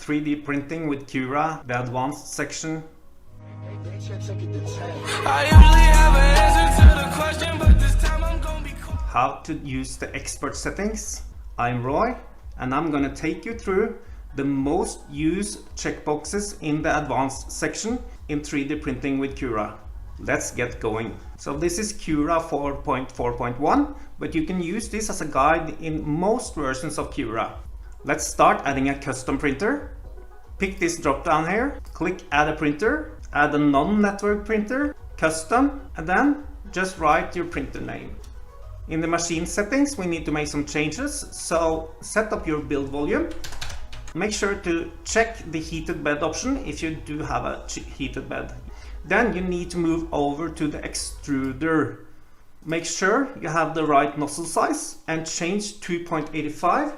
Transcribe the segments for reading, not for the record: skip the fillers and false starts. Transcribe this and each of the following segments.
3D printing with Cura, the advanced section. I usually have an answer to the question, but this time I'm gonna be cool. How to use the expert settings. I'm Roy, and I'm gonna take you through the most used checkboxes in the advanced section in 3D printing with Cura. Let's get going. So this is Cura 4.4.1, but you can use this as a guide in most versions of Cura. Let's start adding a custom printer. Pick this drop down here, click add a printer, add a non-network printer, custom, and then just write your printer name. In the machine settings we need to make some changes, so set up your build volume. Make sure to check the heated bed option if you do have a heated bed. Then you need to move over to the extruder. Make sure you have the right nozzle size and change 2.85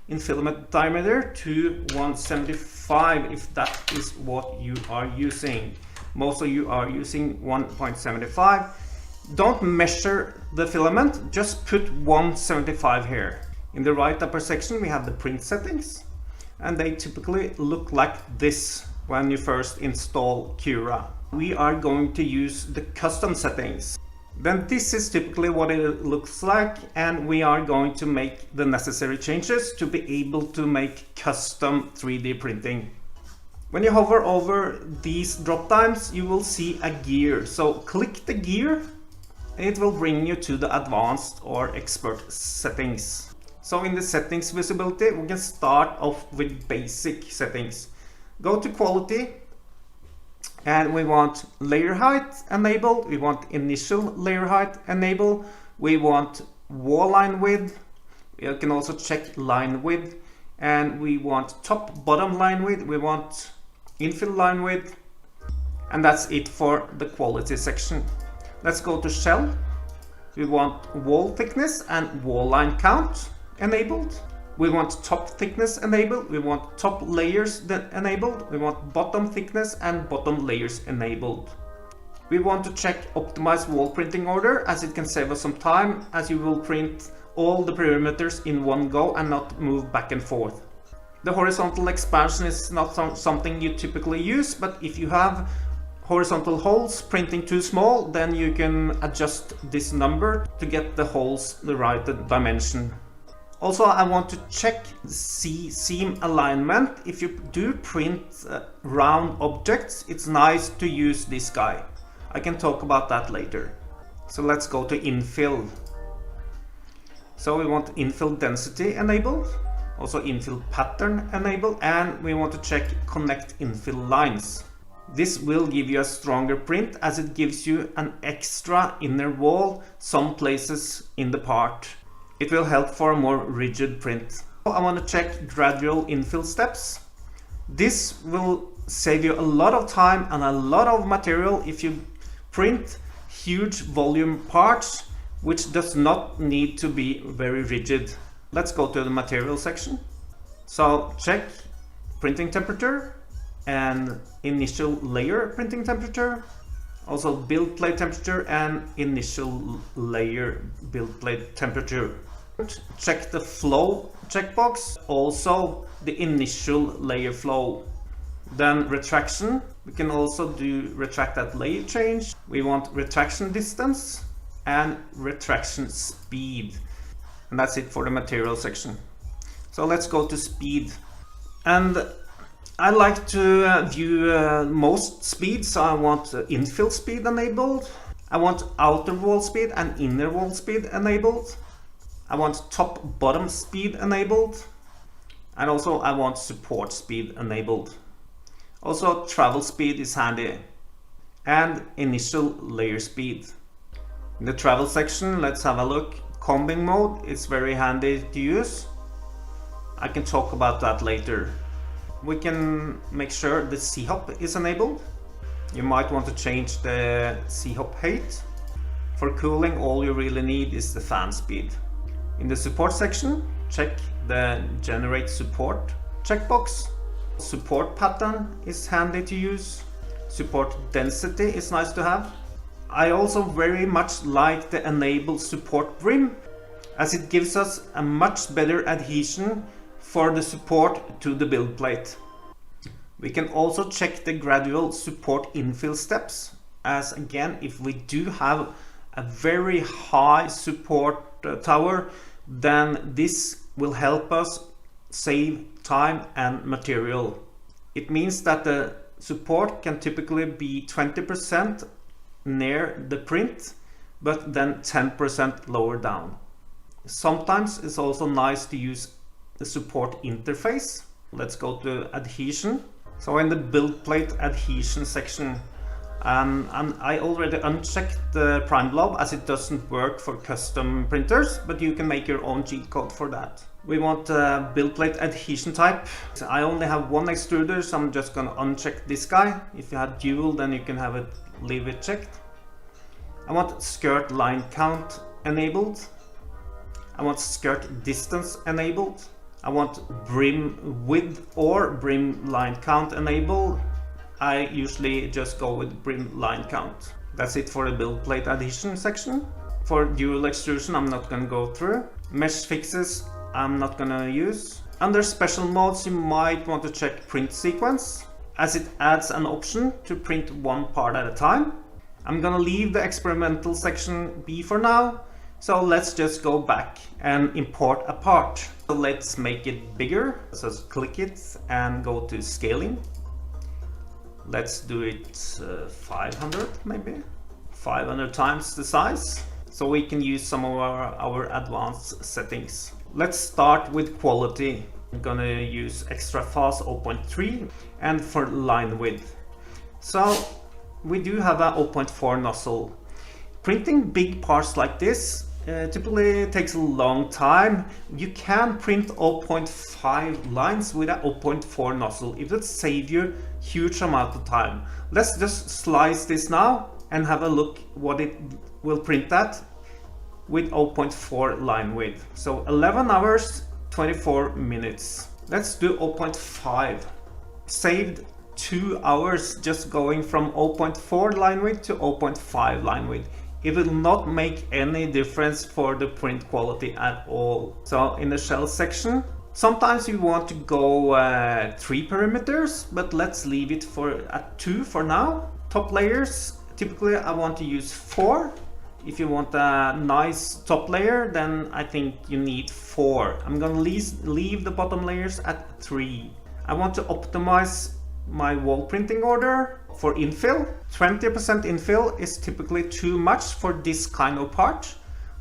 in filament diameter to 175 if that is what you are using. Most of you are using 1.75. Don't measure the filament, just put 175 here. In the right upper section we have the print settings, and they typically look like this when you first install Cura. We are going to use the custom settings. Then this is typically what it looks like, and we are going to make the necessary changes to be able to make custom 3D printing. When you hover over these drop downs, you will see a gear. So click the gear and it will bring you to the advanced or expert settings. So in the settings visibility, we can start off with basic settings. Go to quality, and we want layer height enabled, we want initial layer height enabled, we want wall line width, you can also check line width, and we want top bottom line width, we want infill line width, and that's it for the quality section. Let's go to shell. We want wall thickness and wall line count enabled. We want top thickness enabled, we want top layers enabled, we want bottom thickness and bottom layers enabled. We want to check optimize wall printing order, as it can save us some time, as you will print all the perimeters in one go and not move back and forth. The horizontal expansion is not something you typically use, but if you have horizontal holes printing too small, then you can adjust this number to get the holes the right dimension. Also, I want to check the seam alignment. If you do print round objects, it's nice to use this guy. I can talk about that later. So let's go to infill. So we want infill density enabled, also infill pattern enabled, and we want to check connect infill lines. This will give you a stronger print, as it gives you an extra inner wall some places in the part. It will help for a more rigid print. I want to check gradual infill steps. This will save you a lot of time and a lot of material if you print huge volume parts, which does not need to be very rigid. Let's go to the material section. So check printing temperature and initial layer printing temperature. Also build plate temperature and initial layer build plate temperature. Check the flow checkbox, also the initial layer flow. Then retraction, we can also do retract at layer change. We want retraction distance and retraction speed. And that's it for the material section. So let's go to speed. And I like to view most speed, so I want infill speed enabled. I want outer wall speed and inner wall speed enabled. I want top bottom speed enabled. And also I want support speed enabled. Also travel speed is handy. And initial layer speed. In the travel section, let's have a look. Combing mode is very handy to use. I can talk about that later. We can make sure the C-hop is enabled. You might want to change the C-hop height. For cooling, all you really need is the fan speed. In the support section, check the generate support checkbox. Support pattern is handy to use. Support density is nice to have. I also very much like the enable support brim, as it gives us a much better adhesion for the support to the build plate. We can also check the gradual support infill steps, as again, if we do have a very high support tower, then this will help us save time and material. It means that the support can typically be 20% near the print, but then 10% lower down. Sometimes it's also nice to use the support interface. Let's go to adhesion. So in the build plate adhesion section, and I already unchecked the prime blob as it doesn't work for custom printers, but you can make your own cheat code for that. We want build plate adhesion type. So I only have one extruder, so I'm just gonna uncheck this guy. If you had dual, then you can have it, leave it checked. I want skirt line count enabled. I want skirt distance enabled. I want brim width or brim line count enabled. I usually just go with brim line count. That's it for the build plate adhesion section. For dual extrusion, I'm not gonna go through. Mesh fixes, I'm not gonna use. Under special modes, you might want to check print sequence, as it adds an option to print one part at a time. I'm gonna leave the experimental section be for now. So let's just go back and import a part. So let's make it bigger. So click it and go to scaling. Let's do it 500 maybe. 500 times the size. So we can use some of our advanced settings. Let's start with quality. I'm gonna use extra fast 0.3 and for line width. So we do have a 0.4 nozzle. Printing big parts like this typically takes a long time. You can print 0.5 lines with a 0.4 nozzle. It will save you huge amount of time. Let's just slice this now and have a look what it will print at with 0.4 line width. So 11 hours, 24 minutes. Let's do 0.5. Saved 2 hours just going from 0.4 line width to 0.5 line width. It will not make any difference for the print quality at all. So in the shell section, sometimes you want to go 3 perimeters, but let's leave it at 2 for now. Top layers, typically I want to use 4. If you want a nice top layer, then I think you need 4. I'm gonna leave the bottom layers at 3. I want to optimize my wall printing order for infill. 20% infill is typically too much for this kind of part.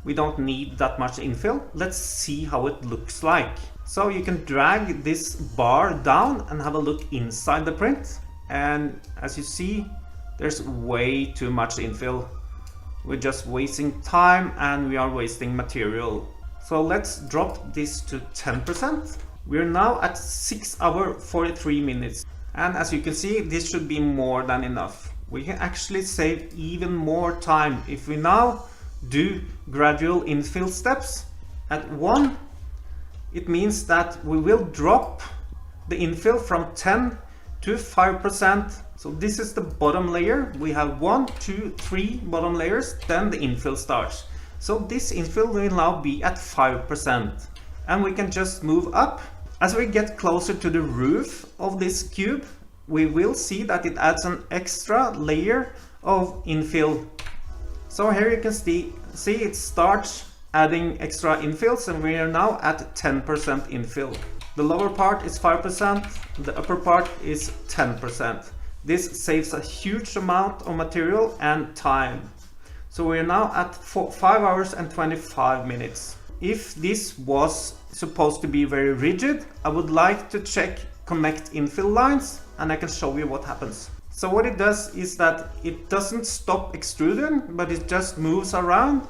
We don't need that much infill. Let's see how it looks like. So you can drag this bar down and have a look inside the print. And as you see, there's way too much infill. We're just wasting time and we are wasting material. So let's drop this to 10%. We're now at 6 hours 43 minutes. And as you can see, this should be more than enough. We can actually save even more time if we now do gradual infill steps. At 1, it means that we will drop the infill from 10 to 5%. So this is the bottom layer. We have 1, 2, 3 bottom layers, then the infill starts. So this infill will now be at 5%. And we can just move up. As we get closer to the roof of this cube, we will see that it adds an extra layer of infill. So here you can see it starts adding extra infills, and we are now at 10% infill. The lower part is 5%, the upper part is 10%. This saves a huge amount of material and time. So we are now at 5 hours and 25 minutes. If this was supposed to be very rigid, I would like to check connect infill lines, and I can show you what happens. So what it does is that it doesn't stop extruding, but it just moves around,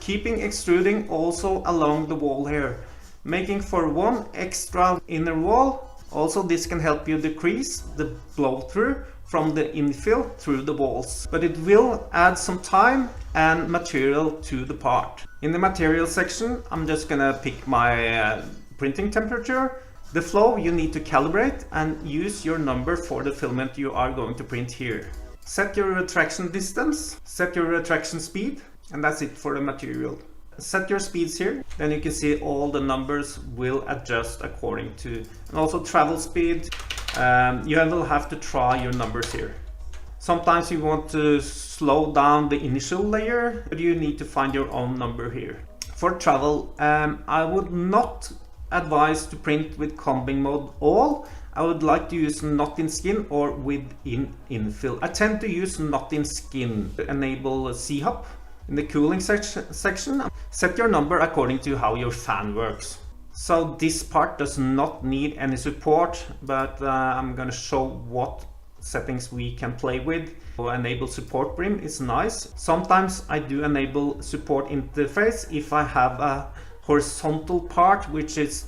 keeping extruding also along the wall here, making for one extra inner wall. Also, this can help you decrease the blow through from the infill through the walls, but it will add some time and material to the part. In the material section, I'm just gonna pick my printing temperature. The flow you need to calibrate and use your number for the filament you are going to print here. Set your retraction distance, set your retraction speed, and that's it for the material. Set your speeds here, then you can see all the numbers will adjust according to, and also travel speed, You will have to try your numbers here. Sometimes you want to slow down the initial layer, but you need to find your own number here. For travel, I would not advise to print with combing mode all. I would like to use not in skin or within infill. I tend to use not in skin to enable C-hop. In the cooling section, set your number according to how your fan works. So this part does not need any support, but I'm gonna show what settings we can play with. So enable support brim is nice. Sometimes I do enable support interface if I have a horizontal part which is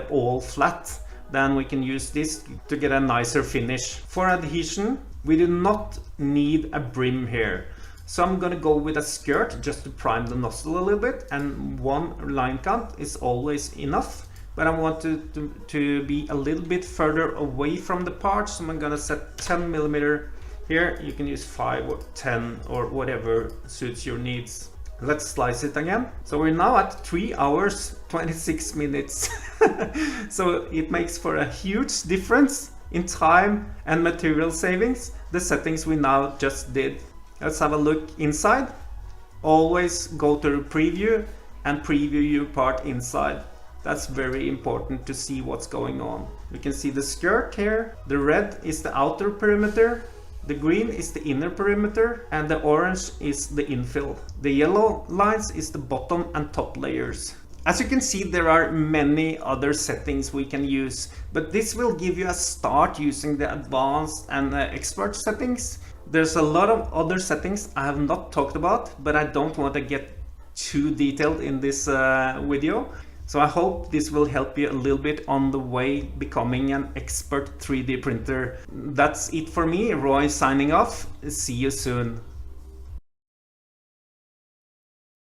all flat. Then we can use this to get a nicer finish. For adhesion, we do not need a brim here. So I'm gonna go with a skirt just to prime the nozzle a little bit, and one line count is always enough. But I want to be a little bit further away from the part, so I'm gonna set 10 millimeter here. You can use 5 or 10 or whatever suits your needs. Let's slice it again. So we're now at 3 hours 26 minutes. So it makes for a huge difference in time and material savings, the settings we now just did. Let's have a look inside. Always go to preview and preview your part inside. That's very important to see what's going on. You can see the skirt here. The red is the outer perimeter. The green is the inner perimeter, and the orange is the infill. The yellow lines is the bottom and top layers. As you can see, there are many other settings we can use, but this will give you a start using the advanced and expert settings. There's a lot of other settings I have not talked about, but I don't want to get too detailed in this video. So I hope this will help you a little bit on the way becoming an expert 3D printer. That's it for me, Roy signing off. See you soon.